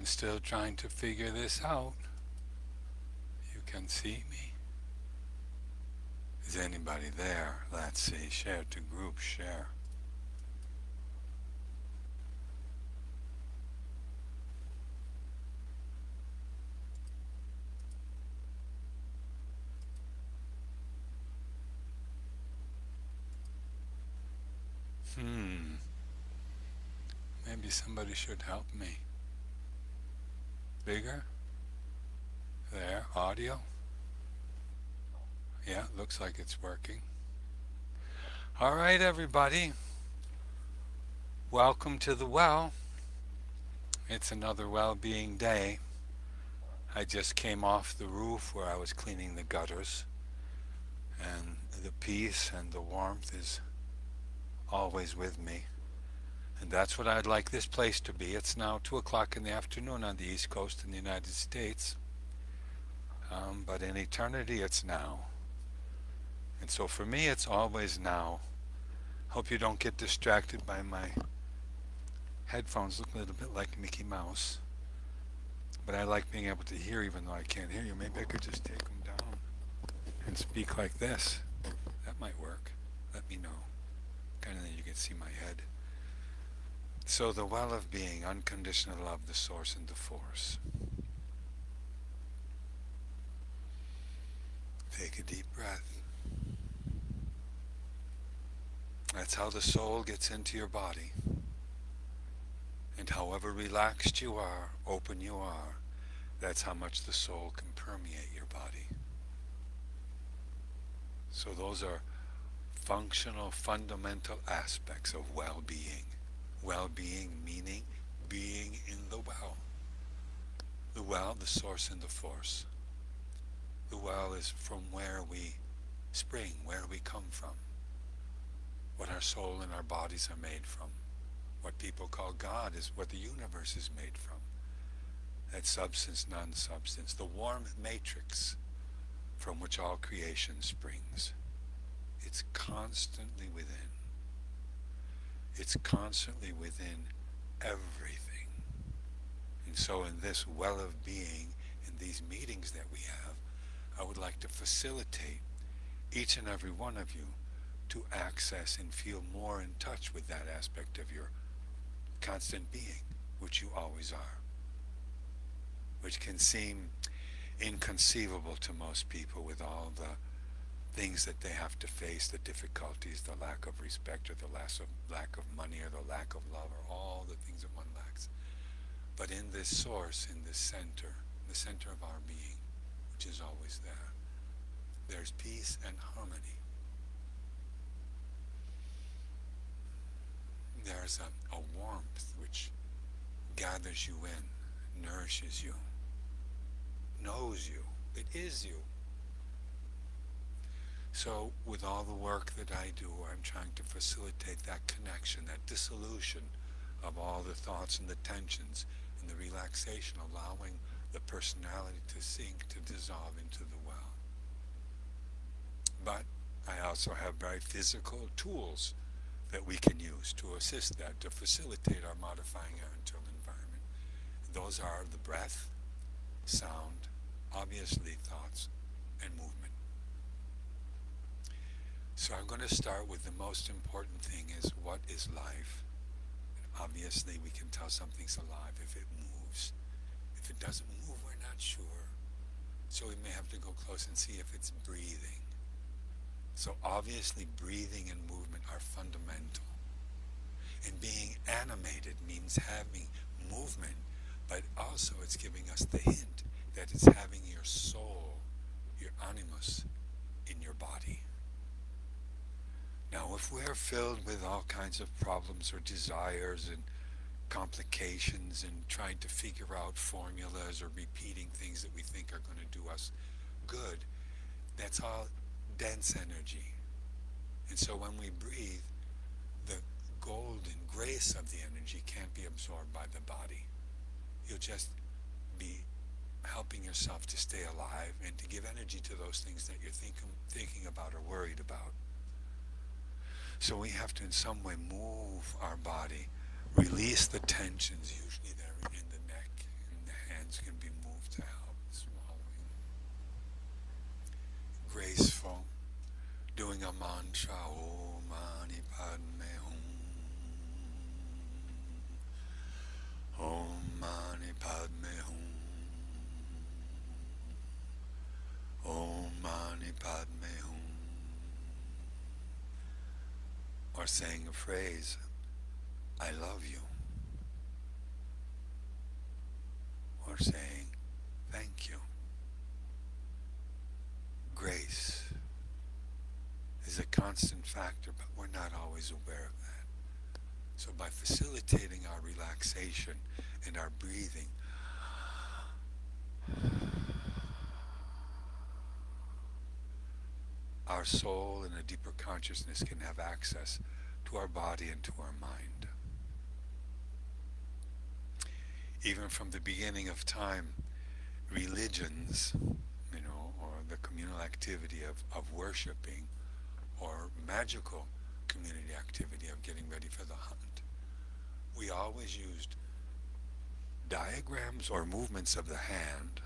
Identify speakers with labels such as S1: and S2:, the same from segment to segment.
S1: I'm still trying to figure this out. You can see me. Is anybody there? Let's see. Share to group. Share. Hmm. Maybe somebody should help me. Bigger? There. Audio? Yeah, looks like it's working. All right, everybody. Welcome to the well. It's another well-being day. I just came off the roof where I was cleaning the gutters, and the peace and the warmth is always with me. And that's what I'd like this place to be. It's now 2 o'clock in the afternoon on the East Coast in the United States. But in eternity, it's now. And so for me, it's always now. Hope you don't get distracted by my headphones. Look a little bit like Mickey Mouse. But I like being able to hear even though I can't hear you. Maybe I could just take them down and speak like this. That might work. Let me know. Kind of then you can see my head. So the well of being, unconditional love, the source and the force. Take a deep breath. That's how the soul gets into your body. And however relaxed you are, open you are, that's how much the soul can permeate your body. So those are functional, fundamental aspects of well-being. Well-being meaning being in the well. The well, the source and the force. The well is from where we spring, where we come from, what our soul and our bodies are made from. What people call God is what the universe is made from. That substance, non-substance, the warm matrix from which all creation springs. It's constantly within. It's constantly within everything. And so in this well of being, in these meetings that we have, I would like to facilitate each and every one of you to access and feel more in touch with that aspect of your constant being, which you always are, which can seem inconceivable to most people with all the things that they have to face, the difficulties, the lack of respect, or the lack of money, or the lack of love, or all the things that one lacks. But in this source, in this center, the center of our being, which is always there, there's peace and harmony. There's a warmth which gathers you in, nourishes you, knows you. It is you. So with all the work that I do, I'm trying to facilitate that connection, that dissolution of all the thoughts and the tensions and the relaxation, allowing the personality to sink, to dissolve into the well. But I also have very physical tools that we can use to assist that, to facilitate our modifying our internal environment. Those are the breath, sound, obviously thoughts, and movement. So I'm going to start with the most important thing is, what is life? And obviously we can tell something's alive if it moves. If it doesn't move, we're not sure. So we may have to go close and see if it's breathing. So obviously breathing and movement are fundamental. And being animated means having movement, but also it's giving us the hint that it's having your soul, your animus, in your body. Now, if we're filled with all kinds of problems or desires and complications and trying to figure out formulas or repeating things that we think are going to do us good, that's all dense energy. And so when we breathe, the golden grace of the energy can't be absorbed by the body. You'll just be helping yourself to stay alive and to give energy to those things that you're thinking about or worried about. So we have to in some way move our body, release the tensions, usually they're in the neck and hands can be moved to help swallowing. Graceful, doing a mantra, Om Mani Padme Hum, Om Mani Padme Hum, Om Mani Padme Hum, or saying a phrase, I love you, or saying thank you. Grace is a constant factor, but we're not always aware of that. So by facilitating our relaxation and our breathing, our soul and a deeper consciousness can have access to our body and to our mind. Even from the beginning of time, religions, or the communal activity of worshiping, or magical community activity of getting ready for the hunt, we always used diagrams or movements of the hand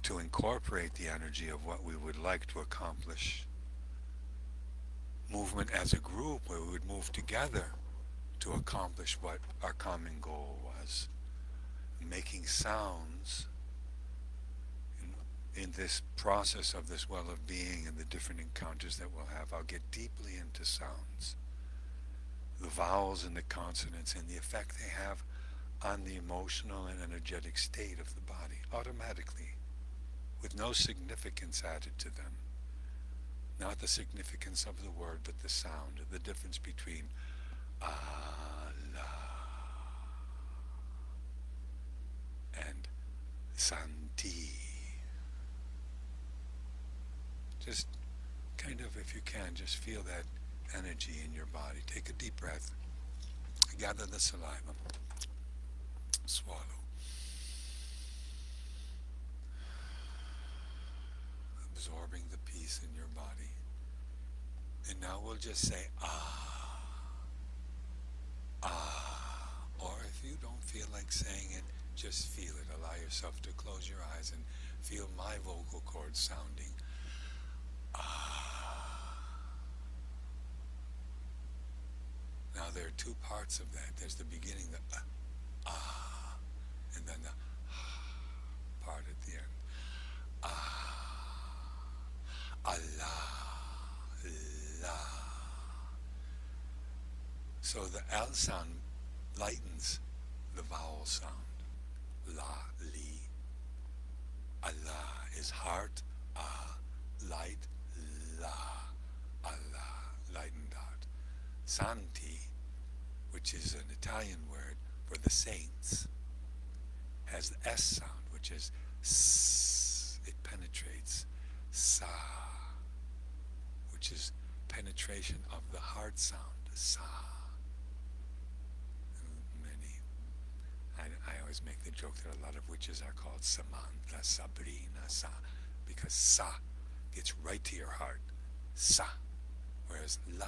S1: to incorporate the energy of what we would like to accomplish. Movement as a group where we would move together to accomplish what our common goal was. Making sounds in this process of this well of being and the different encounters that we'll have. I'll get deeply into sounds. The vowels and the consonants and the effect they have on the emotional and energetic state of the body, automatically, with no significance added to them. Not the significance of the word, but the sound, the difference between Allah and Santi. Just kind of, if you can, just feel that energy in your body. Take a deep breath. Gather the saliva. Swallow. Absorbing the peace in your body. And now we'll just say ah, ah. Or if you don't feel like saying it, just feel it. Allow yourself to close your eyes and feel my vocal cords sounding ah. Now there are two parts of that. There's the beginning, the ah, and then the part at the end. Ah, Allah, La. So the L sound lightens the vowel sound. La, li. Allah is heart, ah, light, la, Allah, lightened out. Santi, which is an Italian word for the saints, has the S sound, which is S. It penetrates. Sa, which is penetration of the heart sound. Sa. I always make the joke that a lot of witches are called Samantha, Sabrina, Sa, because Sa gets right to your heart. Sa. Whereas La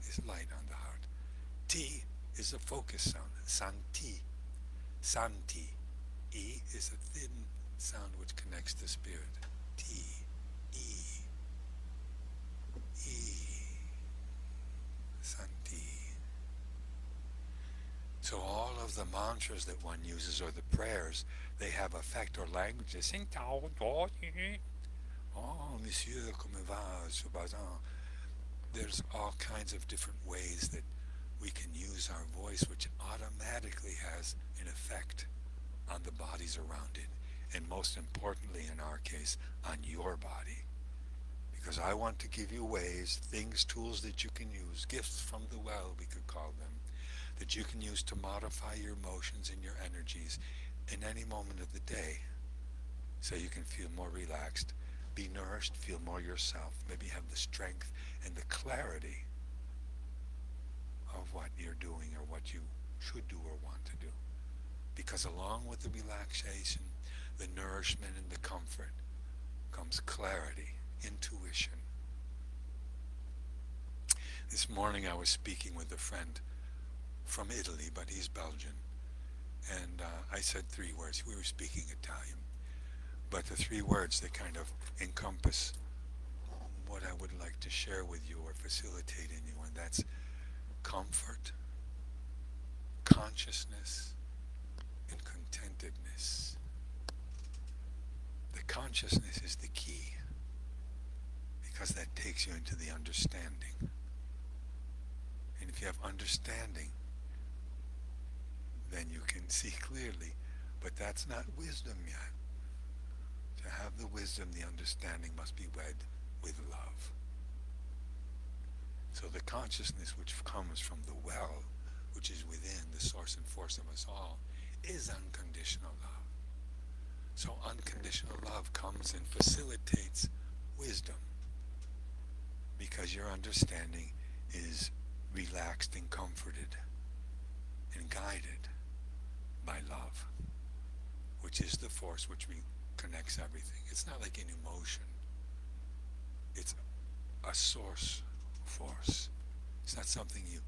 S1: is light on the heart. T is a focus sound. Santi. Santi. E is a thin sound which connects the spirit. T. E. E. Santi. So all of the mantras that one uses or the prayers, they have effect, or languages. Oh, monsieur, comment va, ce bazin? There's all kinds of different ways that we can use our voice, which automatically has an effect on the bodies around it, and most importantly in our case, on your body. Because I want to give you ways, things, tools that you can use, gifts from the well, we could call them, that you can use to modify your emotions and your energies in any moment of the day, so you can feel more relaxed, be nourished, feel more yourself, maybe have the strength and the clarity of what you're doing or what you should do or want to do. Because along with the relaxation, the nourishment and the comfort comes clarity, intuition. This morning I was speaking with a friend from Italy, but he's Belgian, And I said three words. We were speaking Italian. But the three words that kind of encompass what I would like to share with you or facilitate in you, and that's comfort, consciousness, and contentedness. The consciousness is the key because that takes you into the understanding. And if you have understanding, then you can see clearly. But that's not wisdom yet. To have the wisdom, the understanding must be wed with love. So the consciousness which comes from the well, which is within the source and force of us all, is unconditional love. So unconditional love comes and facilitates wisdom because your understanding is relaxed and comforted and guided by love, which is the force which connects everything. It's not like an emotion. It's a source force. It's not something you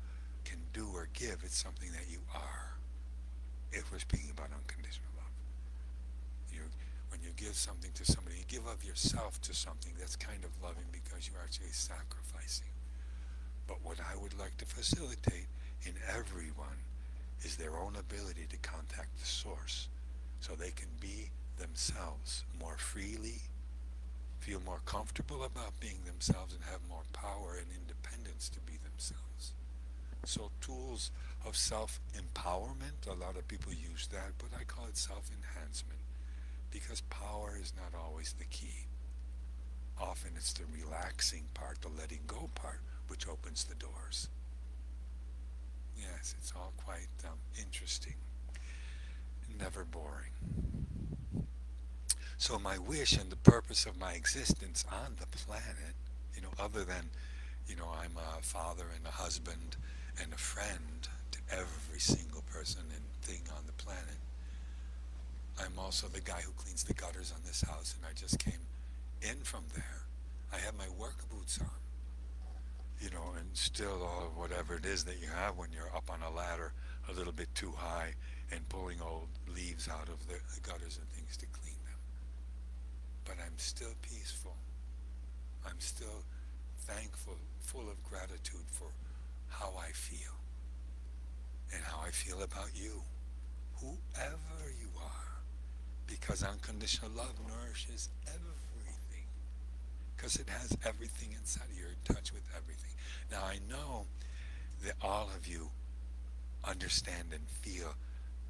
S1: can do or give. It's something that you are. If we're speaking about unconditional love, when you give something to somebody, you give of yourself to something. That's kind of loving because you're actually sacrificing. But what I would like to facilitate in everyone is their own ability to contact the source, so they can be themselves more freely, feel more comfortable about being themselves, and have more power and independence to be themselves. So tools of self-empowerment, a lot of people use that, but I call it self-enhancement because power is not always the key. Often it's the relaxing part, the letting go part, which opens the doors. Yes, it's all quite interesting, never boring. So my wish and the purpose of my existence on the planet, other than, I'm a father and a husband and a friend to every single person and thing on the planet. I'm also the guy who cleans the gutters on this house, and I just came in from there. I have my work boots on, and still all of whatever it is that you have when you're up on a ladder a little bit too high and pulling old leaves out of the gutters and things to clean them. But I'm still peaceful. I'm still thankful, full of gratitude for how I feel and how I feel about you, whoever you are, because unconditional love nourishes everything, because it has everything inside. You're in touch with everything. Now I know that all of you understand and feel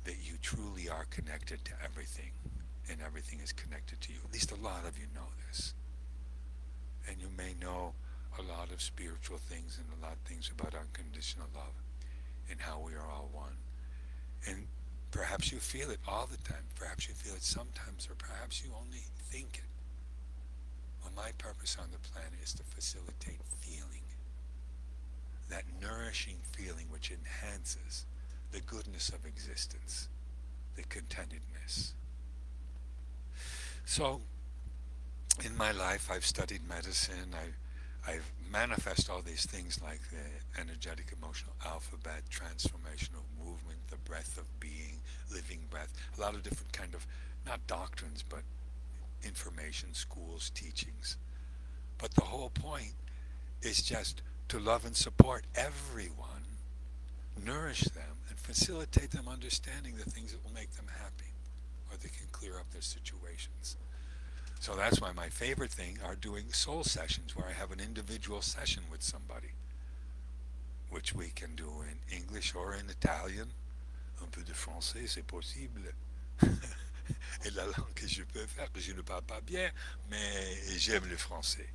S1: that you truly are connected to everything, and everything is connected to you. At least a lot of you know this. And you may know a lot of spiritual things and a lot of things about unconditional love and how we are all one. And perhaps you feel it all the time. Perhaps you feel it sometimes, or perhaps you only think it. Well, my purpose on the planet is to facilitate feeling, that nourishing feeling which enhances the goodness of existence, the contentedness. So, in my life, I've studied medicine. I've manifest all these things like the energetic emotional alphabet, transformational movement, the breath of being, living breath, a lot of different kind of, not doctrines, but information, schools, teachings. But the whole point is just to love and support everyone, nourish them, and facilitate them understanding the things that will make them happy or that can clear up their situations. So that's why my favorite thing are doing soul sessions where I have an individual session with somebody, which we can do in English or in Italian. Un peu de français, c'est possible. Et la langue que je peux faire, que je ne parle pas bien, mais j'aime le français.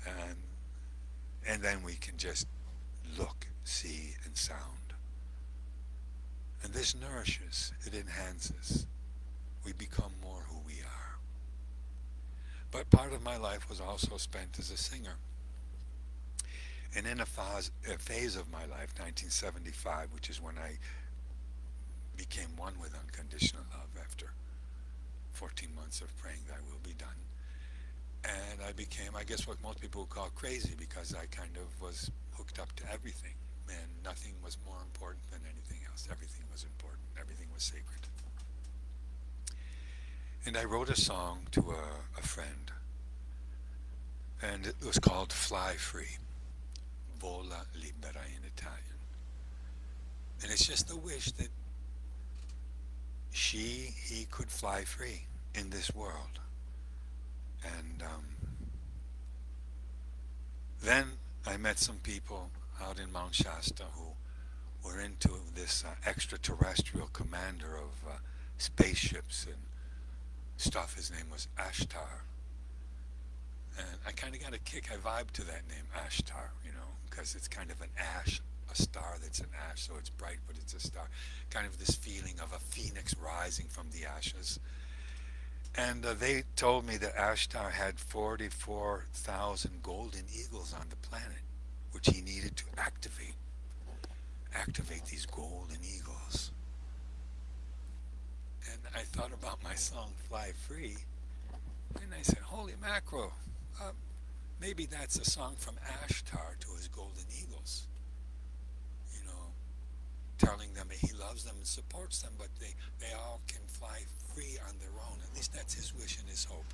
S1: And, and then we can just look, see, and sound. And this nourishes, it enhances. We become more who we are. But part of my life was also spent as a singer. And in a phase of my life, 1975, which is when I became one with unconditional love after 14 months of praying thy will be done. And I became, I guess, what most people would call crazy, because I kind of was hooked up to everything. and nothing was more important than anything else. Everything was important. Everything was sacred. And I wrote a song to a friend, and it was called Fly Free, Vola Libera in Italian. And it's just a wish that he could fly free in this world. And then I met some people out in Mount Shasta who were into this extraterrestrial commander of spaceships and stuff. His name was Ashtar. And I kind of got a kick. I vibe to that name, Ashtar, because it's kind of an ash, a star that's an ash, so it's bright, but it's a star. Kind of this feeling of a phoenix rising from the ashes. And they told me that Ashtar had 44,000 golden eagles on the planet, which he needed to activate these golden eagles. And I thought about my song Fly Free, and I said, holy mackerel, uh, maybe that's a song from Ashtar to his golden eagles, you know, telling them that he loves them and supports them, but they all can fly free on their own. At least that's his wish and his hope.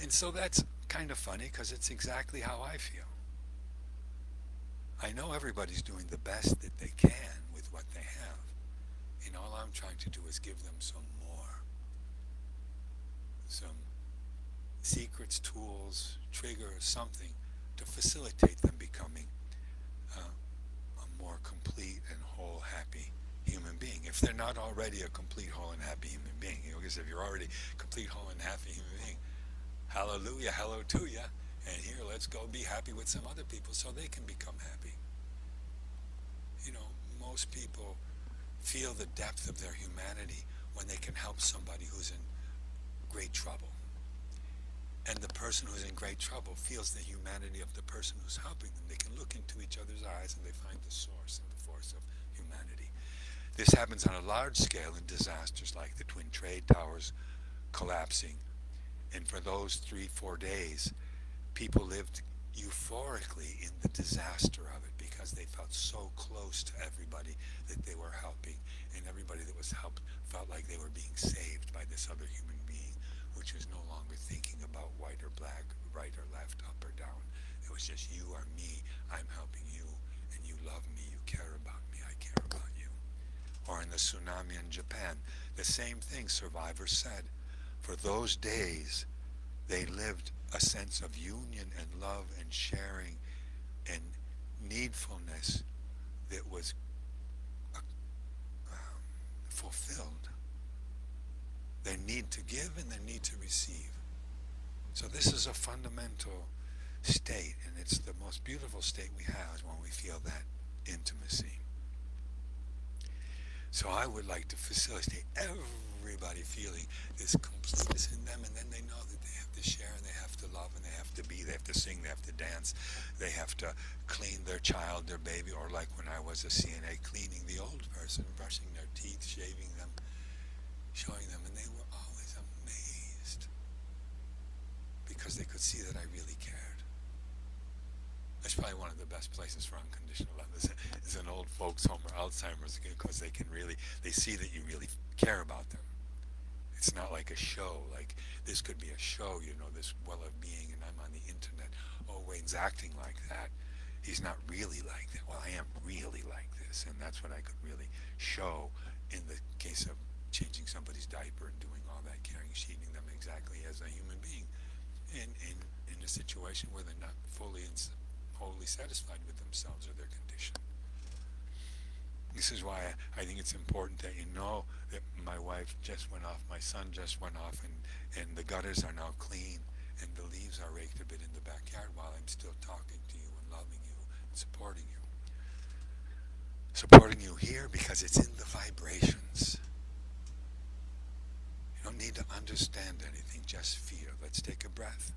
S1: And so that's kind of funny because it's exactly how I feel. I know everybody's doing the best that they can with what they have. And all I'm trying to do is give them some more. Some secrets, tools, triggers, something to facilitate them becoming a more complete and whole, happy human being. If they're not already a complete, whole, and happy human being, because if you're already a complete, whole, and happy human being, hallelujah, hello to ya. And here, let's go be happy with some other people so they can become happy. Most people feel the depth of their humanity when they can help somebody who's in great trouble. And the person who's in great trouble feels the humanity of the person who's helping them. They can look into each other's eyes and they find the source and the force of humanity. This happens on a large scale in disasters like the Twin Trade Towers collapsing. And for those 3-4 days, people lived euphorically in the disaster of it because they felt so close to everybody that they were helping, and everybody that was helped felt like they were being saved by this other human being, which was no longer thinking about white or black, right or left, up or down. It was just you or me. I'm helping you, and you love me. You care about me. I care about you. Or in the tsunami in Japan, the same thing. Survivors said, for those days, they lived a sense of union and love and sharing and needfulness that was fulfilled. Their need to give and their need to receive. So this is a fundamental state, and it's the most beautiful state we have is when we feel that intimacy. So I would like to facilitate everybody feeling this completeness in them, and then they know that they have to share and they have to love and they have to be, they have to sing, they have to dance, they have to clean their child, their baby, or like when I was a CNA, cleaning the old person, brushing their teeth, shaving them, showing them, and they were always amazed because they could see that I really cared. That's probably one of the best places for unconditional love is an old folks home or Alzheimer's, because they can really, they see that you really care about them. It's not like a show. Like this could be a show, this well of being, and I'm on the internet. Oh, Wayne's acting like that. He's not really like that. Well, I am really like this, and that's what I could really show in the case of changing somebody's diaper and doing all that caring, treating them exactly as a human being in a situation where they're not fully and wholly satisfied with themselves or their condition. This is why I think it's important that you know that my wife just went off, my son just went off, and the gutters are now clean, and the leaves are raked a bit in the backyard while I'm still talking to you and loving you and supporting you. Supporting you here because it's in the vibrations. You don't need to understand anything, just feel. Let's take a breath.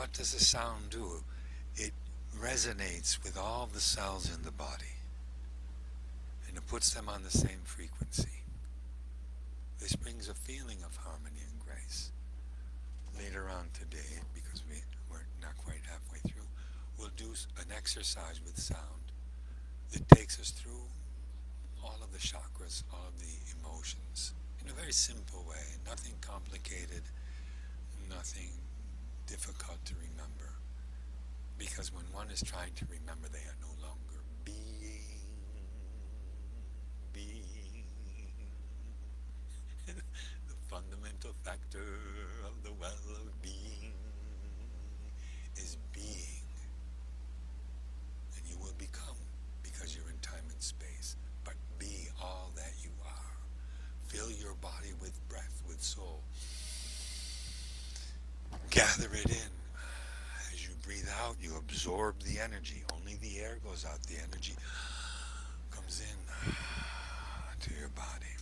S1: what does the sound do? It resonates with all the cells in the body, and it puts them on the same frequency. This brings a feeling of harmony and grace. Later on today, because we're not quite halfway through, we'll do an exercise with sound that takes us through all of the chakras, all of the emotions, in a very simple way, nothing complicated, nothing difficult to remember. Because when one is trying to remember, they are no longer being. The fundamental factor of the well of being is being. And you will become, because you're in time and space. But be all that you are. Fill your body with breath, with soul. Gather it in. As you breathe out, you absorb the energy. Only the air goes out. The energy comes in to your body.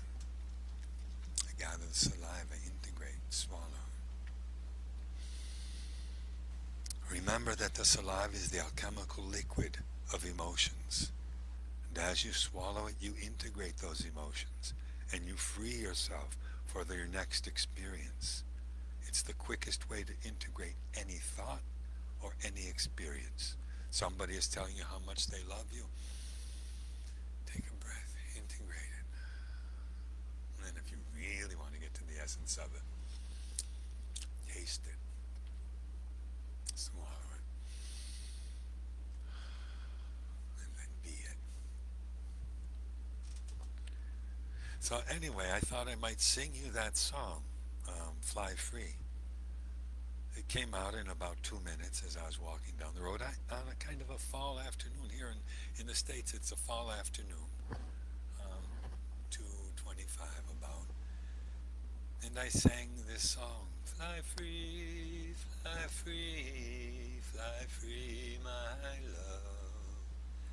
S1: Gather the saliva, integrate, swallow. Remember that the saliva is the alchemical liquid of emotions. And as you swallow it, you integrate those emotions. And you free yourself for your next experience. It's the quickest way to integrate any thought or any experience. Somebody is telling you how much they love you. Take a breath, integrate it. And then if you really want to get to the essence of it, taste it. Swallow it. And then be it. So anyway, I thought I might sing you that song, Fly Free. It came out in about 2 minutes as I was walking down the road on a kind of a fall afternoon. Here in the States, it's a fall afternoon, 2:25 about. And I sang this song, fly free, my love.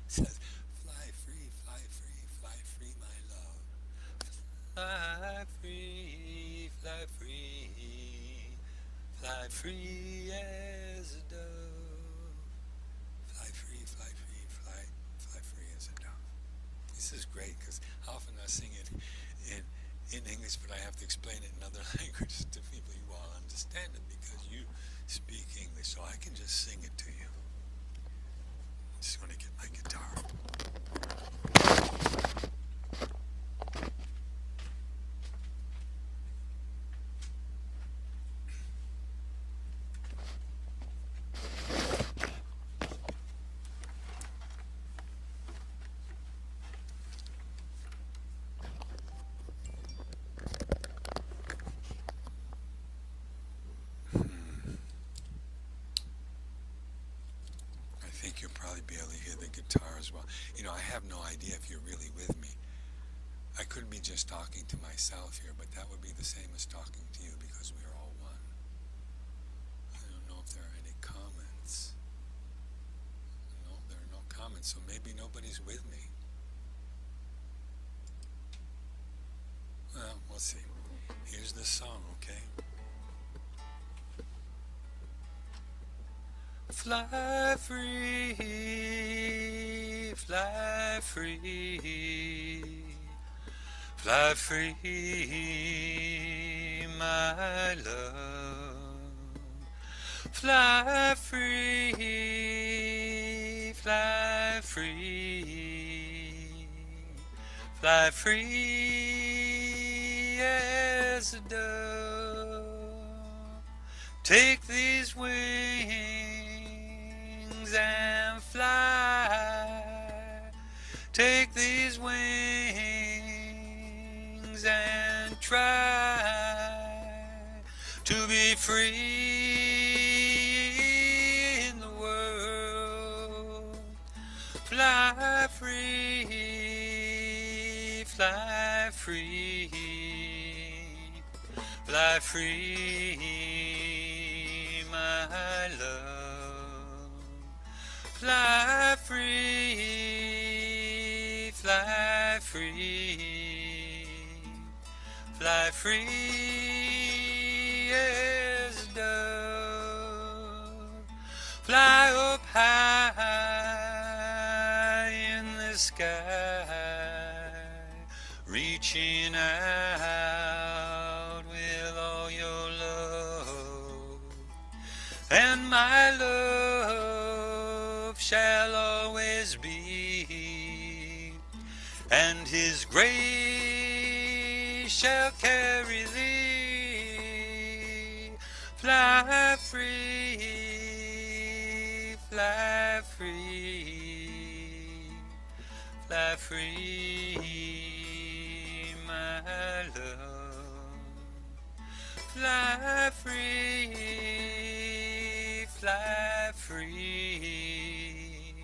S1: It says, fly free, my love. Fly free, fly free as a dove. Fly free as a dove. This is great because often I sing it in English, but I have to explain it in other languages to people. You all understand it because you speak English, so I can just sing it to you. I'm just going to get my guitar. You'll probably be able to hear the guitar as well. You know, I have no idea if you're really with me. I could be just talking to myself here, but that would be the same as talking to you because we are all one. I don't know if there are any comments. No, there are no comments, so maybe nobody's with me. Well, we'll see. Here's the song, okay? Fly free, fly free, fly free, my love. Fly free, fly free, fly free as a dove. Take these wings and fly. Take these wings and try to be free in the world. Fly free, fly free, fly free, my love. Fly free, fly free, fly free as a dove. sky, reaching out with all your love, and my love shall always be, and his grace shall carry thee. Fly free, fly free, fly free, my love. Fly free, fly free,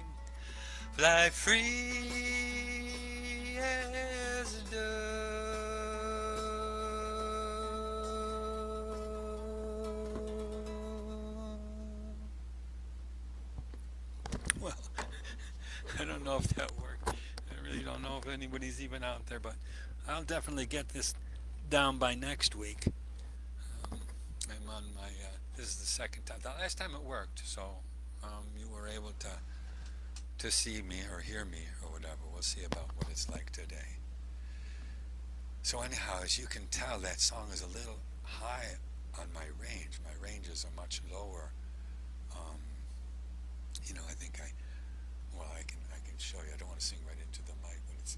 S1: fly free as a dove. Well, I don't know if that worked. I really don't know if anybody's even out there, but I'll definitely get this down by next week. I'm on my, this is the second time. The last time it worked, so you were able to see me or hear me or whatever. We'll see about what it's like today. So anyhow, as you can tell, that song is a little high on my range. My ranges are much lower. I think I can show you. I don't want to sing right into the mic, but it's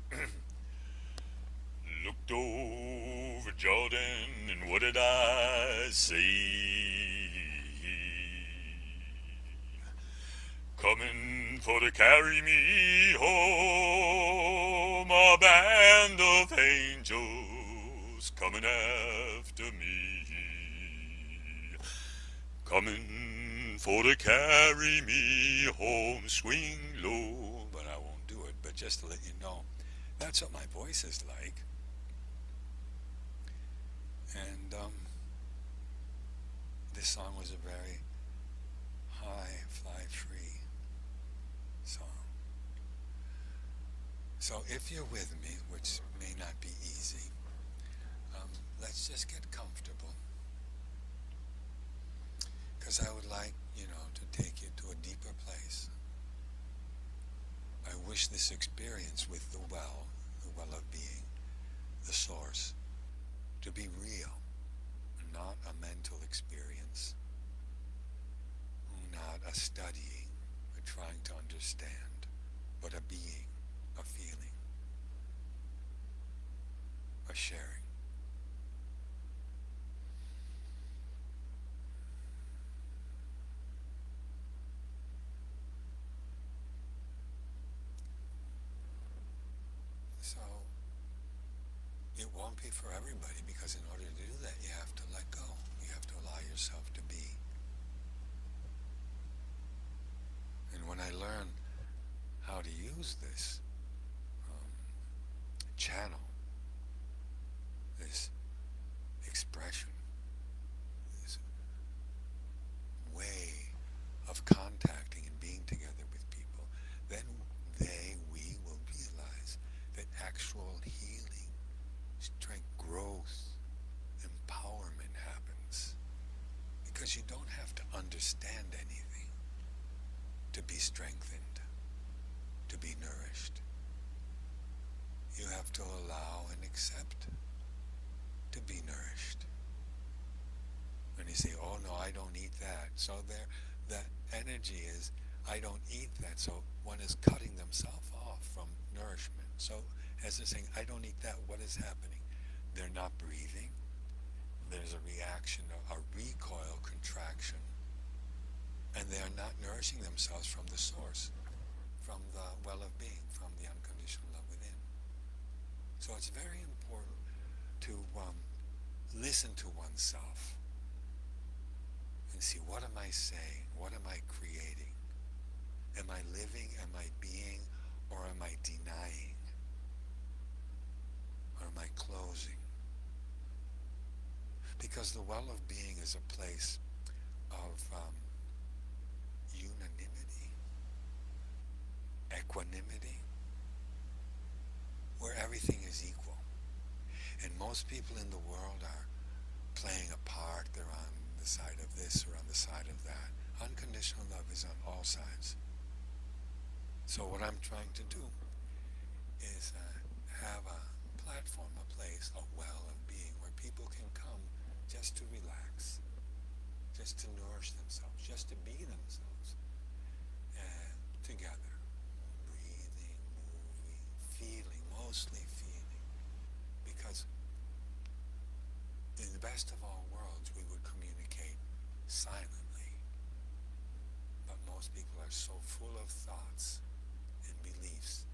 S1: looked over Jordan, and what did I see? Coming for to carry me home, a band of angels coming after me, coming for to carry me home. Swing low, but I won't do it. But just to let you know, that's what my voice is like. And this song was a very high, fly free song. So if you're with me, which may not be easy, let's just get comfortable. Because I would like, to take you to a deeper place. I wish this experience with the well of being, the source, to be real, not a mental experience, not a studying, a trying to understand, but a being, a feeling, a sharing. So it won't be for everybody, because in order to do that, you have to let go. You have to allow yourself to be. And when I learn how to use this channel, this expression, this way of contacting and being together with people, then we will realize that actual healing, strength, growth, empowerment happens. Because you don't have to understand anything to be strengthened, to be nourished. You have to allow and accept to be nourished. When you say, oh no, I don't eat that. So that energy is, I don't eat that. So one is cutting themselves off from nourishment. So as they're saying, I don't eat that, what is happening? They're not breathing. There's a reaction, a recoil, contraction. And they are not nourishing themselves from the source, from the well of being, from the unconditional love within. So it's very important to listen to oneself and see, what am I saying? What am I creating? Am I living? Am I being? Or am I denying? Or am I closing? Because the well of being is a place of unanimity, equanimity, where everything is equal. And most people in the world are playing a part. They're on the side of this or on the side of that. Unconditional love is on all sides. So what I'm trying to do just to relax, just to nourish themselves, just to be themselves, and together, breathing, moving, feeling, mostly feeling, because in the best of all worlds, we would communicate silently, but most people are so full of thoughts and beliefs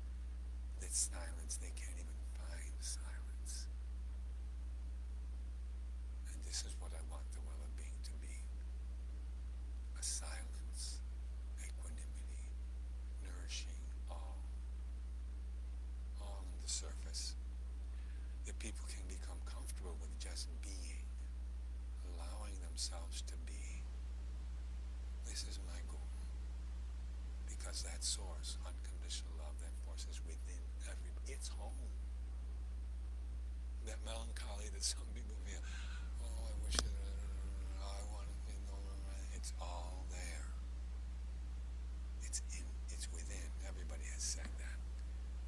S1: that silence, they can't even find silence. And this is what I want the well of being to be. A silence, equanimity, nourishing all on the surface. That people can become comfortable with just being, allowing themselves to be. This is my goal. Because that source, unconditional love, that force is within everybody. It's home. That melancholy that some people feel, oh, I wish it, I want to be, it's all there. It's within. Everybody has said that.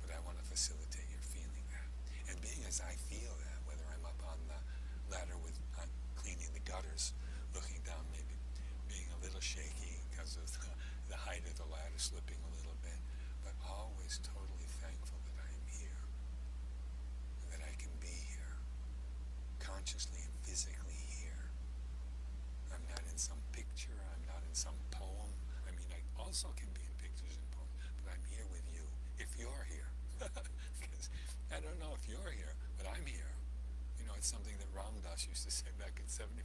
S1: But I want to facilitate your feeling that. And being as I feel that, whether I'm up on the ladder with cleaning the gutters, looking down, maybe being a little shaky because of the height of the ladder, slipping a little bit, but always totally thankful that I am here, that I can be here, consciously and physically here. I'm not in some picture, I'm not in some poem. I mean, I also can be in pictures and poems, but I'm here with you, if you're here. Because I don't know if you're here, but I'm here. You know, it's something that Ram Dass used to say back in 75.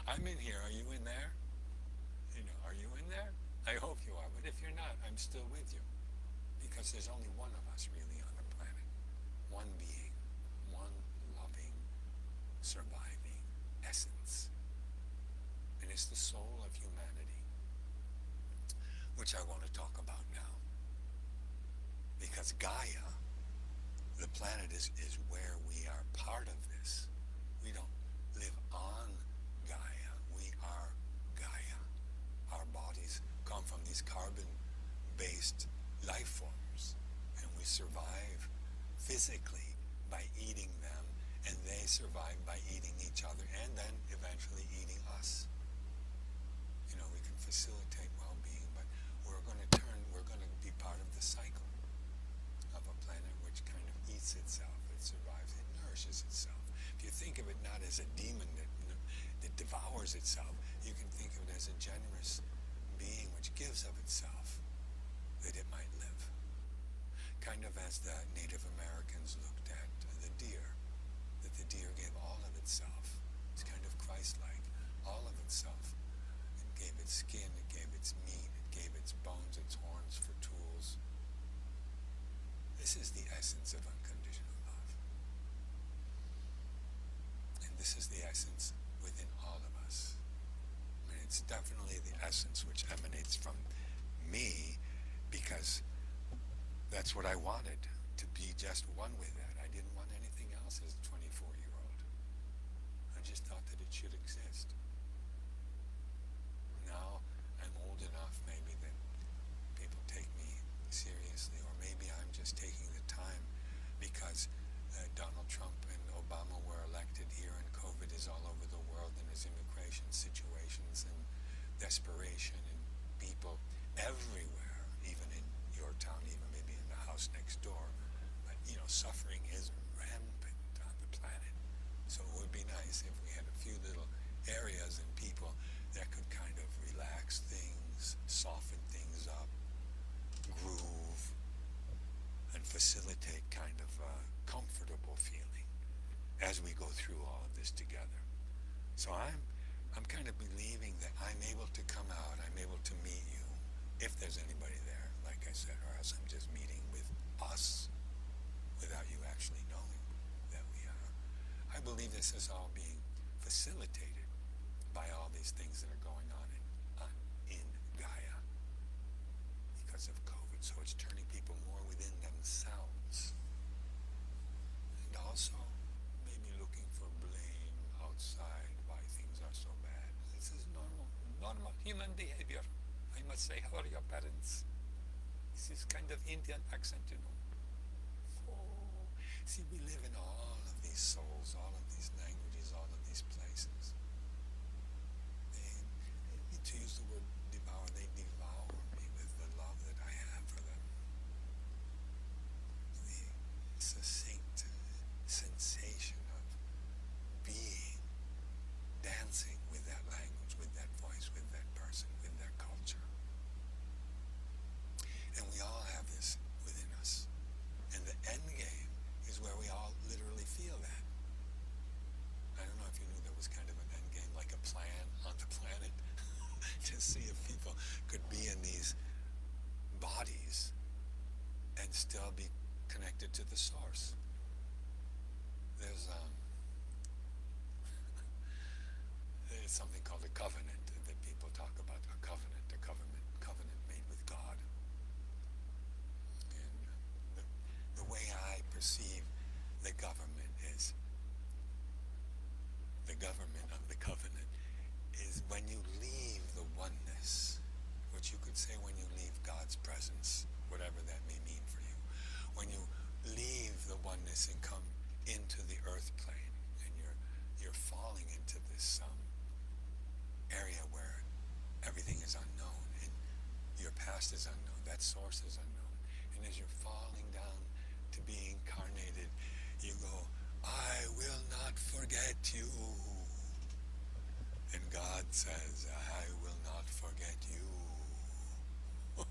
S1: I'm in here, are you in there? You know, are you in there? I hope you are, but if you're not, I'm still with you. Because there's only one of us really on the planet. One being, one loving, surviving essence. And it's the soul of humanity, which I want to talk about now. Because Gaia, the planet, is where we are part of this. We don't live on Gaia. We are Gaia. Our bodies come from these carbon-based life forms, and we survive physically by eating them, and they survive by eating each other, and then eventually eating us. You know, we can facilitate well-being, but we're going to be part of the cycle of a planet which kind of eats itself, it survives, it nourishes itself. If you think of it not as a demon that devours itself, you can think of it as a generous being which gives of itself that it might live. Kind of as the Native Americans looked at the deer, that the deer gave all of itself. It's kind of Christ-like, all of itself. It gave its skin, it gave its meat, it gave its bones, its horns for tools. This is the essence of unconditional love. And this is the essence within all of us. I mean, it's definitely the essence which emanates from me, because that's what I wanted, to be just one with that. I didn't want anything else as a 24-year-old. I just thought that it should exist. Now I'm old enough maybe that people take me seriously, or maybe I'm just taking the time because Donald Trump and Obama were elected here, and COVID is all over the world, and there's immigration situations and desperation, and people everywhere, even in your town, even maybe in the house next door. But, you know, suffering is rampant on the planet. So it would be nice if we had a few little areas and people that could kind of relax things, soften things up, groove, and facilitate kind of a comfortable feeling as we go through all of this together. So I'm kind of believing that I'm able to come out, I'm able to meet you, if there's anybody there, like I said, or else I'm just meeting with us without you actually knowing that we are. I believe this is all being facilitated by all these things that are going on in Gaia because of COVID. So it's turning people more within themselves. And also maybe looking for blame outside why things are so bad. This is normal human behavior. I must say, how are your parents? This is kind of Indian accent, you know. Oh, see, we live in all of these souls, all of these languages, all of these places. to use the word devour, they devour me with the love that I have for them. The succinct sensation of being, dancing with that language, with that voice, with that person, with their culture. And we all have this within us. And the end game is where we all literally feel that. I don't know if you knew there was kind of an end game, like a plan on the planet, to see if people could be in these bodies and still be connected to the source. There's something called a covenant that people talk about, a covenant made with God. And the way I perceive the government is, the government of the covenant is when you leave the oneness, which you could say when you leave God's presence, whatever that may mean for you. When you leave the oneness and come into the earth plane, and you're falling into this area where everything is unknown, and your past is unknown, that source is unknown. And as you're falling down to be incarnated, you go, I will not forget you. And God says, I will not forget you.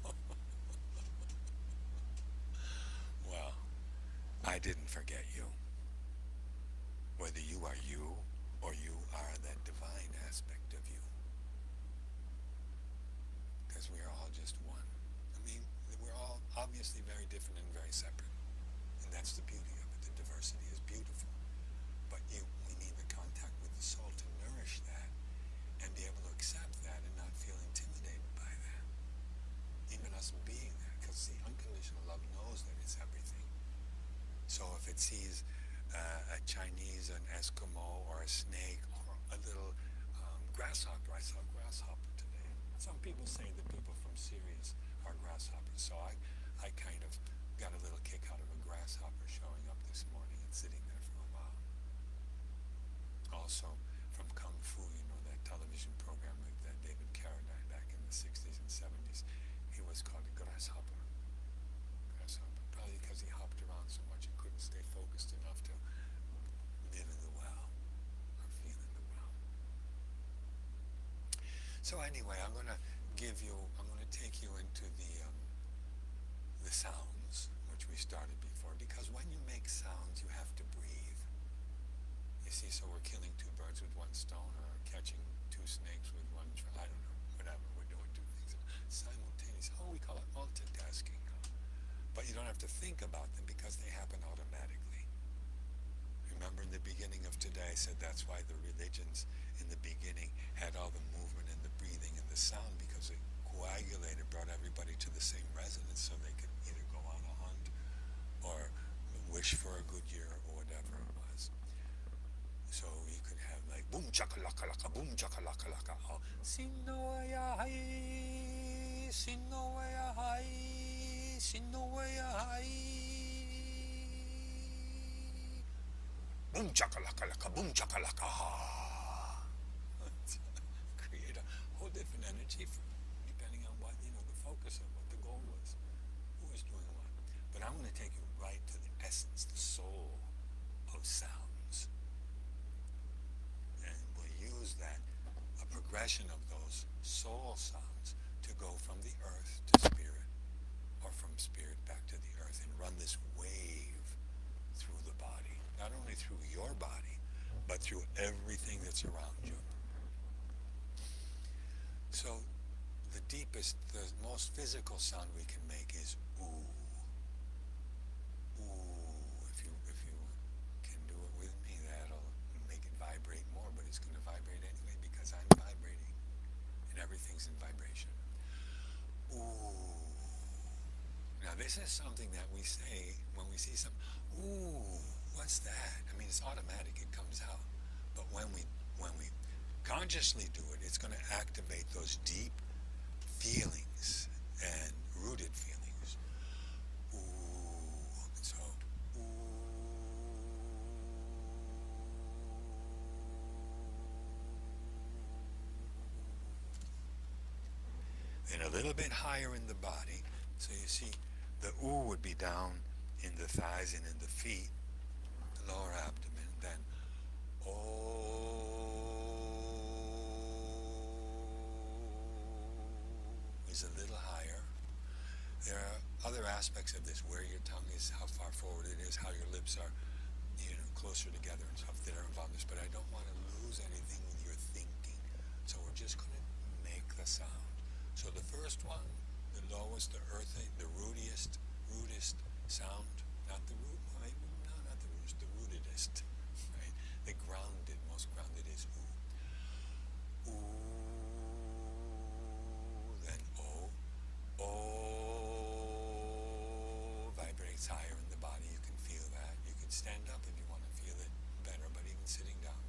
S1: Well, I didn't forget you. Whether you are you or you are that divine aspect of you. Because we are all just one. I mean, we're all obviously very different and very separate. And that's the beauty of it. The diversity is beautiful. But we need the contact with the soul to nourish that and be able to accept that and not feel intimidated by that. Even us being there. Because, see, unconditional love knows that it's everything. So if it sees a Chinese, an Eskimo, or a snake, or a little grasshopper. I saw a grasshopper today. Some people say that people from Syria are grasshoppers, so I kind of got a little kick out of a grasshopper showing up this morning and sitting there for a while. Also, from Kung Fu, that television program with David Carradine back in the 60s and 70s, he was called a grasshopper. Probably because he hopped around so much and couldn't stay focused enough to live in the well or feel in the well. So anyway, I'm going to take you into the sounds, which we started before, because when you make sounds, you have to breathe. You see, so we're killing two birds with one stone, or catching two snakes with one I don't know, whatever. We're doing two things simultaneously. Oh, we call it multitasking. But you don't have to think about them because they happen automatically. Remember in the beginning of today, I said that's why the religions in the beginning had all the movement and the breathing and the sound, because it coagulated, brought everybody to the same resonance so they could either go on a hunt or wish for a good year or whatever it was. So you could have like boom chakalaka laka, boom chakalaka laka, oh, sinnoya hai, sinnoya hai. Boom chakalaka laka, boom chakalaka ha. Create a whole different energy depending on what, the focus of what the goal was, who was doing what. But I'm going to take you right to the essence, the soul of sounds. And we'll use that, a progression of those soul sounds, to go from the earth to spirit, or from spirit back to the earth, and run this wave through the body. Not only through your body, but through everything that's around you. So the deepest, the most physical sound we can make is ooh. Ooh. If you can do it with me, that'll make it vibrate more, but it's going to vibrate anyway because I'm vibrating, and everything's in vibration. Ooh. Now this is something that we say when we see something. Ooh, what's that? I mean, it's automatic, it comes out. But when we consciously do it, it's going to activate those deep feelings and rooted feelings. Ooh. So, ooh. and a little bit higher in the body. So you see, the ooh would be down in the thighs and in the feet, the lower abdomen. Then oh is a little higher. There are other aspects of this, where your tongue is, how far forward it is, how your lips are, closer together and stuff that are involved in this. But I don't want to lose anything with your thinking. So we're just going to make the sound. So the first one, the lowest, the earthy, the rootest sound, not the root, maybe, no, not the rootest, the rootedest, right? The grounded, most grounded is ooh. Ooh, then oh. Oh, vibrates higher in the body. You can feel that. You can stand up if you want to feel it better, but even sitting down.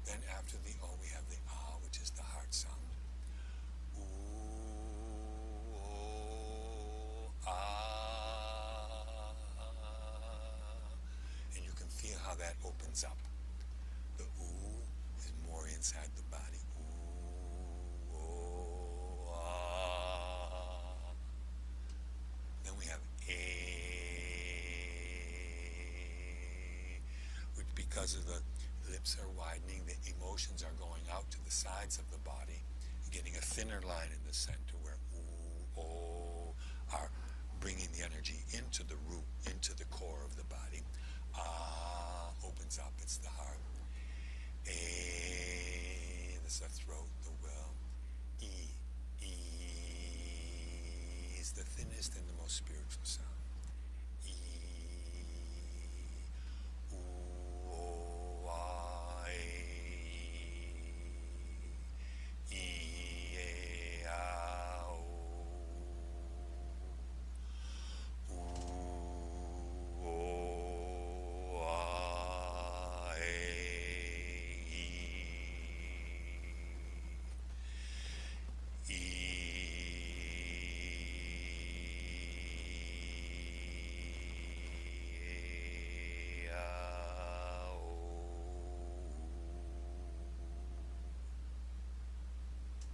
S1: Then after the oh, we have the ah, which is the heart sound. Ooh, oh, ah. And you can feel how that opens up. The ooh is more inside the body. Ooh, oh, ah. Then we have a, which because of the lips are widening, the emotions are going out to the sides of the body, getting a thinner line in the center where ooh, oh are bringing the energy into the root, into the core of the body. Ah opens up, it's the heart. A, this is the throat, the will. E, is the thinnest and the most spiritual sound. E, ooh, oh, ah, e, ah, oh. Ooh, oh, ah,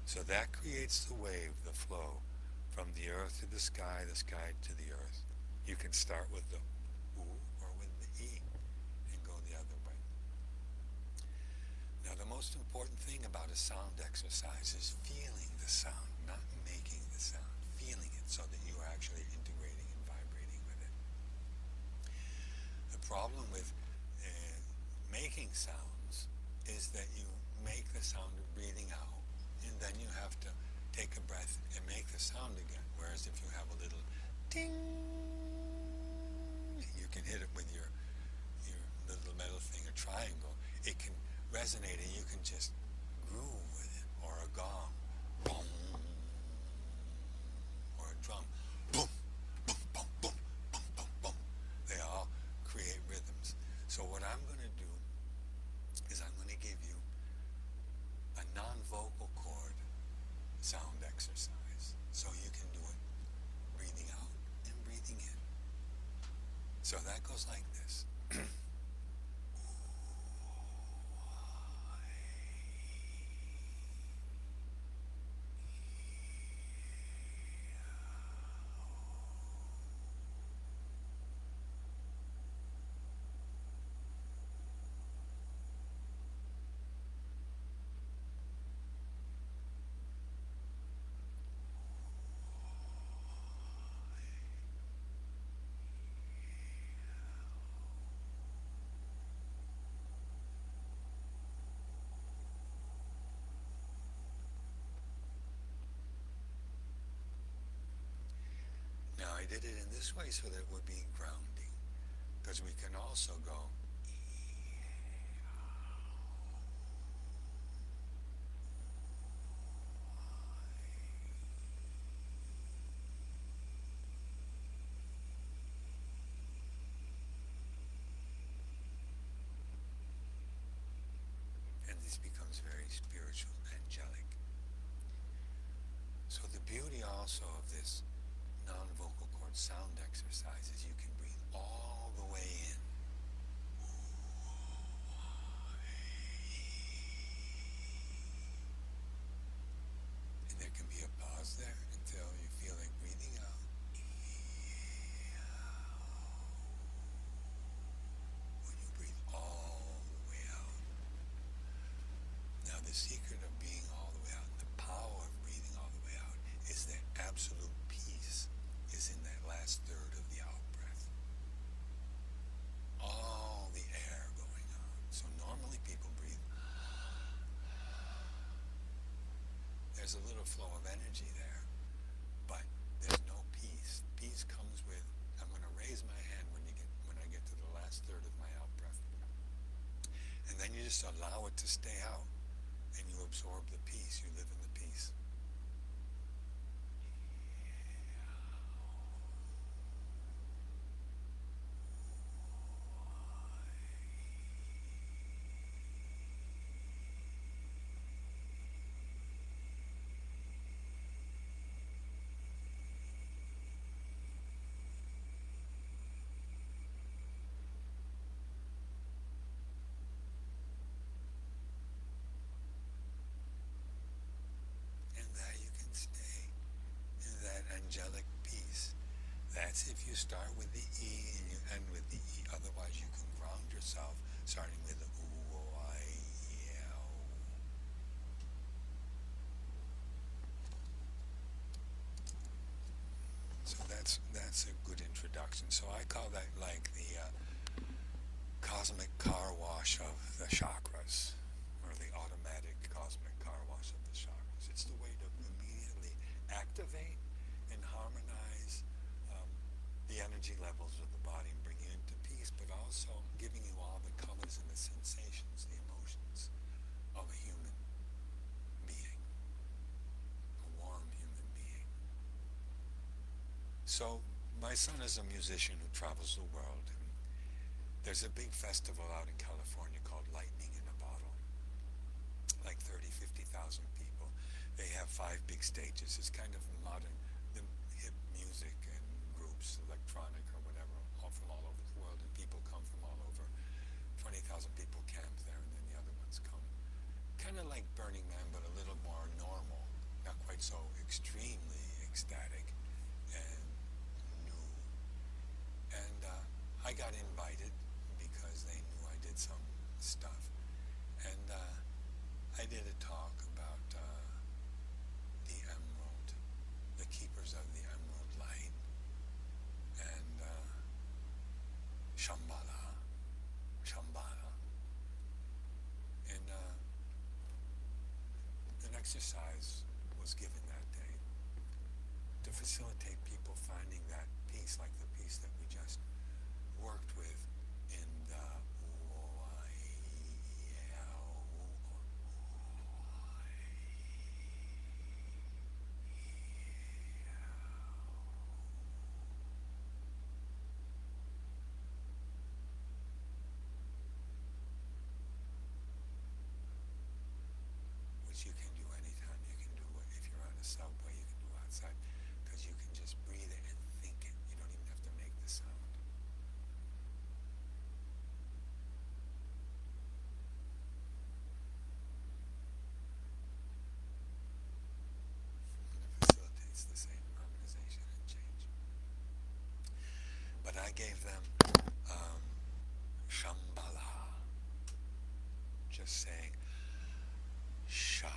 S1: so that creates the wave, the flow, from the earth to the sky to the earth. You can start with the ooh or with the e and go the other way. Now the most important thing about a sound exercise is feeling the sound, not making the sound. Feeling it so that you are actually integrating and vibrating with it. The problem with making sounds is that you make the sound of breathing out, and then you have to take a breath and make the sound again. Whereas if you have a little ding, you can hit it with your little metal thing or triangle. It can resonate and you can just groove with it. Or a gong, boom, or a drum, boom, boom, boom, boom, boom, boom, boom. They all create rhythms. So what I'm going to do is I'm going to give you a non-vocal chord sound exercise, so you can do it breathing out and breathing in. So that goes like this. Now I did it in this way so that it would be grounding, because we can also go and this becomes very spiritual, angelic. So the beauty also of this non-vocal chord sound exercise is you can breathe all the way in. And there can be a pause there and there's a little flow of energy there, but there's no peace. Peace comes with, I'm going to raise my hand when I get to the last third of my out breath. And then you just allow it to stay out, and you absorb the peace. You live in the peace. And that you can stay in that angelic peace. That's if you start with the E and you end with the E. Otherwise, you can ground yourself starting with the ooh, I, yeah. So that's a good introduction. So I call that like the cosmic car wash of the chakras, or the automatic cosmic car wash of the chakras. It's the way to immediately activate and harmonize the energy levels of the body and bring you into peace, but also giving you all the colors and the sensations, the emotions of a human being, a warm human being. So my son is a musician who travels the world, and there's a big festival out in California called Lightning in a Bottle, like 30, 50,000 people. They have 5 big stages. It's kind of modern, the hip music and groups, electronic or whatever, all from all over the world, and people come from all over. 20,000 people camp there, and then the other ones come. Kind of like Burning Man, but a little more normal, not quite so extremely ecstatic and new. And I got invited because they knew I did some stuff. And I did a talk about the emerald, the keepers of the emerald light, and Shambhala. And an exercise was given that day to facilitate people finding that peace, like the peace that we just worked with in the which you can do anytime. You can do it if you're on a subway, you can do outside, because you can just breathe it and think it. You don't even have to make the sound. And it facilitates the same harmonization and change. But I gave them Shambhala, just saying Shambhala,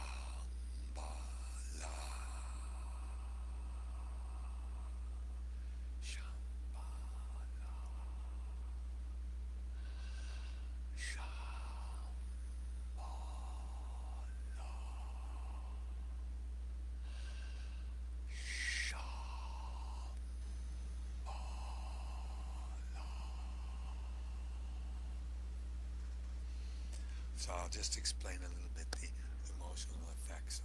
S1: Shambhala, So I'll just explain a little bit the emotional effects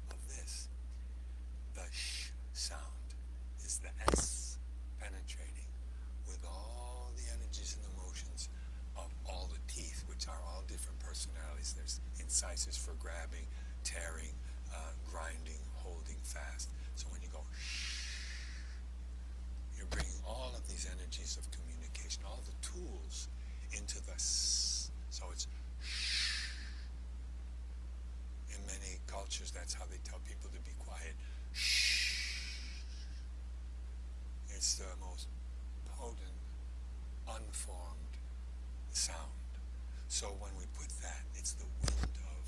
S1: of this. The sh sound is the S penetrating with all the energies and emotions of all the teeth, which are all different personalities. There's incisors for grabbing, tearing, grinding, holding fast. So when you go shh, you're bringing all of these energies of communication, all the tools into the S. So it's shh. In many cultures, that's how they tell people to be quiet. Shh. It's the most potent, unformed sound. So when we put that, it's the wind of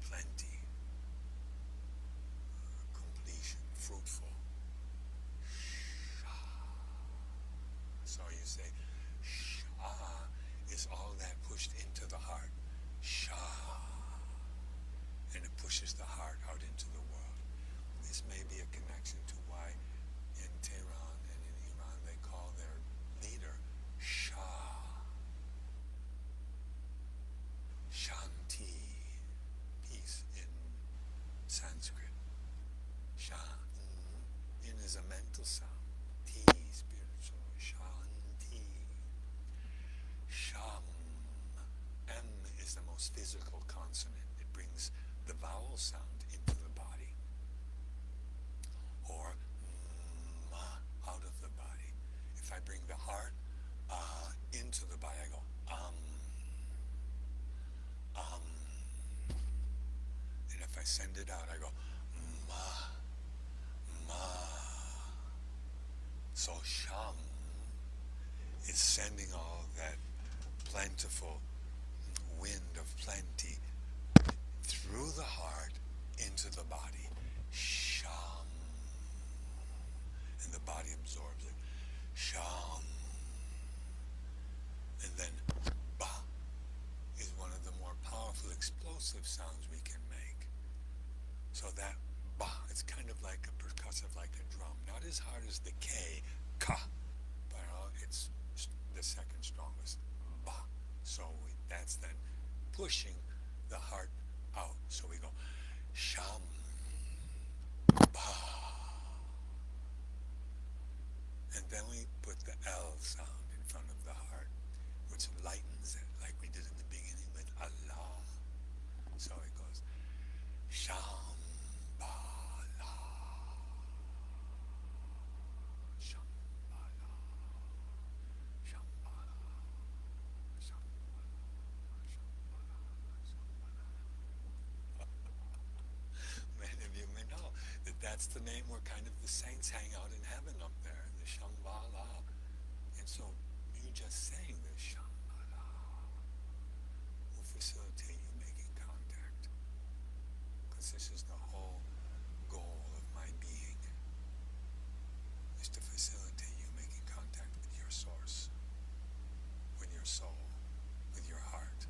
S1: plenty, completion, fruitful. So you say, Shah is all that pushed into the heart. Shah. and it pushes the heart out into the world. This may be a connection to why in Tehran and in Iran they call their leader Shah, Shanti, peace in Sanskrit. Shah, in is a mental sound. T, spiritual. Shanti. Sham. M is the most physical consonant. It brings the vowel sound into the body. Or ma, out of the body. If I bring the heart into the body, I go um. And if I send it out, I go ma, ma. So sham is sending all that plentiful wind of plenty through the heart into the body. Sham. And the body absorbs it. Sham. And then ba is one of the more powerful explosive sounds we can make. So that ba, it's kind of like a percussive, like a drum. Not as hard as the K, ka, but it's the second strongest, ba. So that's then pushing the heart out. So we go sham, ba. And then we put the L sound in front of the heart, which lightens it, like we did in the beginning with Allah. So it goes sham, ba, la. Shambhala, Shambhala, Shambhala, Shambhala. Many of you may know that that's the name where kind of the saints hang out in heaven up there, the Shambhala. And so you just saying the Shambhala will facilitate you making contact. Because this is the whole goal of my being, is to facilitate you making contact with your source, with your soul, with your heart.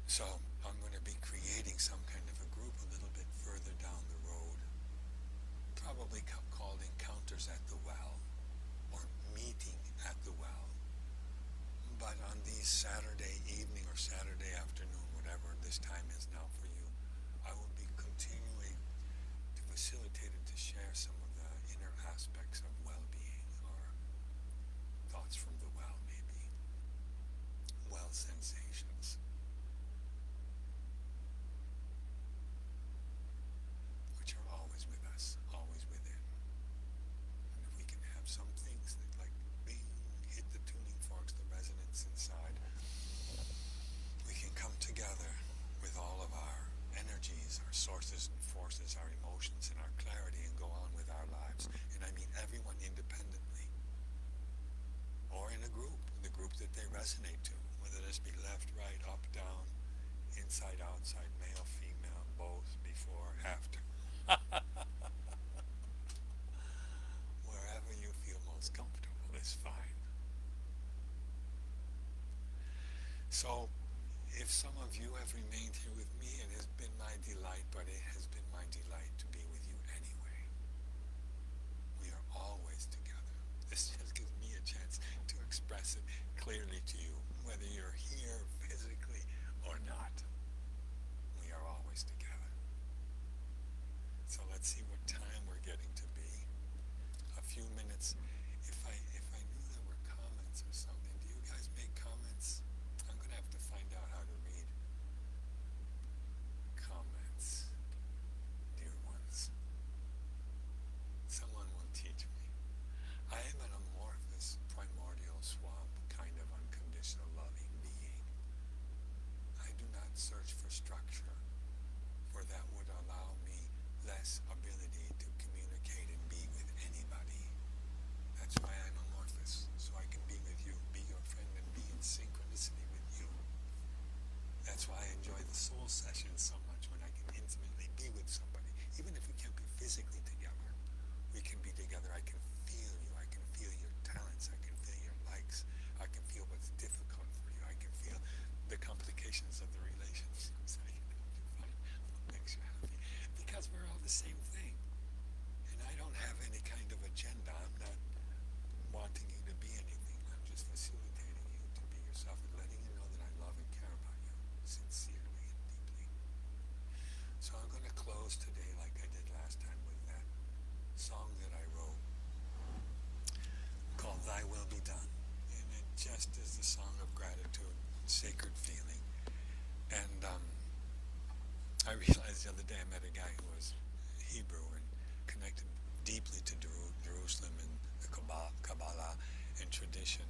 S1: So I'm going to be creating some kind of a group a little bit further down the road, probably called Encounters at the Well, or Meeting at the Well. But on these Saturday evening or Saturday afternoon, whatever this time is now for you, I will be continuing to facilitate and to share some of the inner aspects of well-being, or thoughts from the well, maybe, well sensations, which are always with us, always within. And if we can have some things that like bing, hit the tuning forks, the resonance inside, we can come together with all of our energies, our sources and forces, our emotions and our clarity, and go on with our lives. And I mean everyone independently, or in a group, the group that they resonate to, whether this be left, right, up, down, inside, outside, male, female, both, before, after. Wherever you feel most comfortable is fine. So, if some of you have remained here with me, it has been my delight, but it has been my delight to be with you anyway. We are always together. This just gives me a chance to express it clearly to you, whether you're here physically or not. We are always together. So let's see what time we're getting to be. A few minutes. If I knew there were comments or something, do you guys make comments? I'm going to have to find out how to read comments, dear ones. Someone will teach me. I am an amorphous, primordial swamp, kind of unconditional loving being. I do not search for structure, for that would allow me less ability to communicate and be with anybody. just as the song of gratitude, sacred feeling. And I realized the other day I met a guy who was Hebrew and connected deeply to Jerusalem and the Kabbalah and tradition.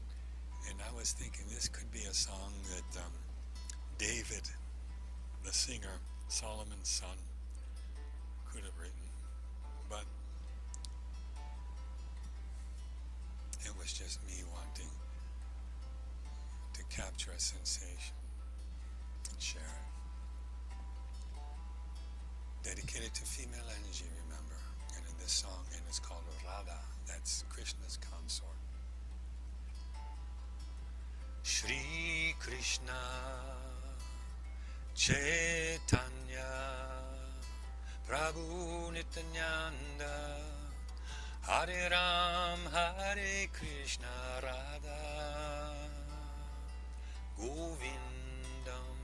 S1: And I was thinking this could be a song that David, the singer, Solomon's son, could have written. But it was just me wanting to capture a sensation and share it. Dedicated to female energy, remember. And in this song, and it's called Radha, that's Krishna's consort. Shri Krishna Chaitanya Prabhu Nityananda Hare Ram Hare Krishna Radha Govindam.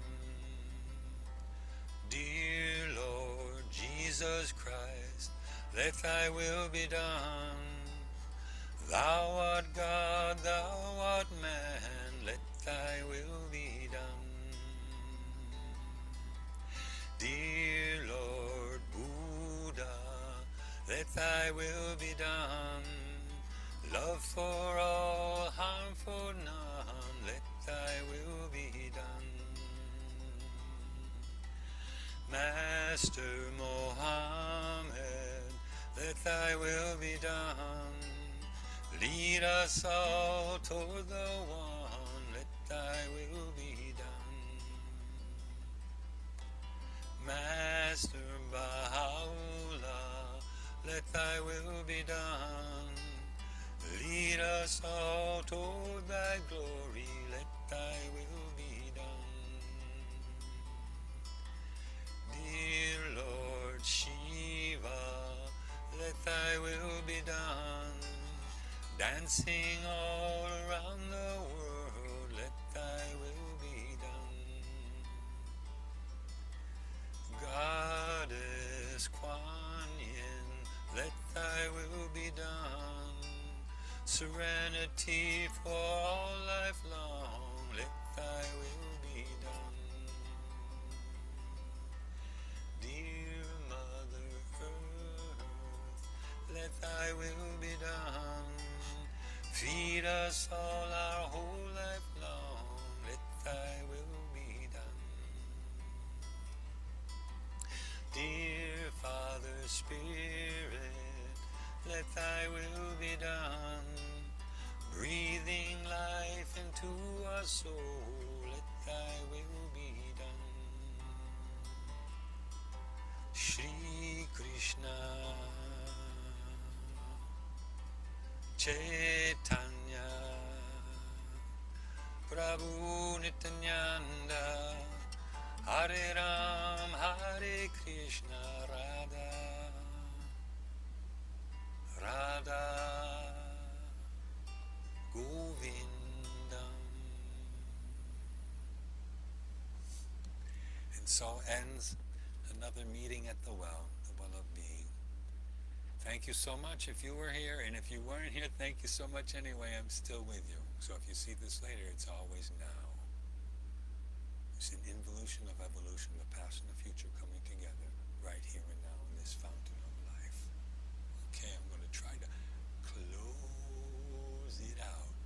S1: Dear Lord Jesus Christ, let thy will be done. Thou art God, thou art man, let thy will be done. Dear Lord Buddha, let thy will be done. Love for all, harm for none, let thy will be done. Master Mohammed, let thy will be done. Lead us all toward the one, let thy will be done. Master Baha'u'llah, let thy will be done. Lead us all toward thy glory, let thy will be done. Dear Lord Shiva, let thy will be done. Dancing all around the world, let thy will be done. Goddess Kuan Yin, let thy will be done. Serenity for all life long, let thy will be done. Dear Mother Earth, let thy will be done. Feed us all our whole life long, let thy will be done. Dear Father Spirit, let thy will be done. Breathing life into our soul, let thy will be done. Shri Krishna Chaitanya Prabhu Nityananda Hare Ram Hare Krishna Radha Radha Govindam. And so ends another meeting at the well of being. Thank you so much if you were here, and if you weren't here, thank you so much anyway. I'm still with you. So if you see this later, it's always now. It's an involution of evolution, the past and the future coming together right here and now in this fountain of life. Okay, I'm going to try to close it out.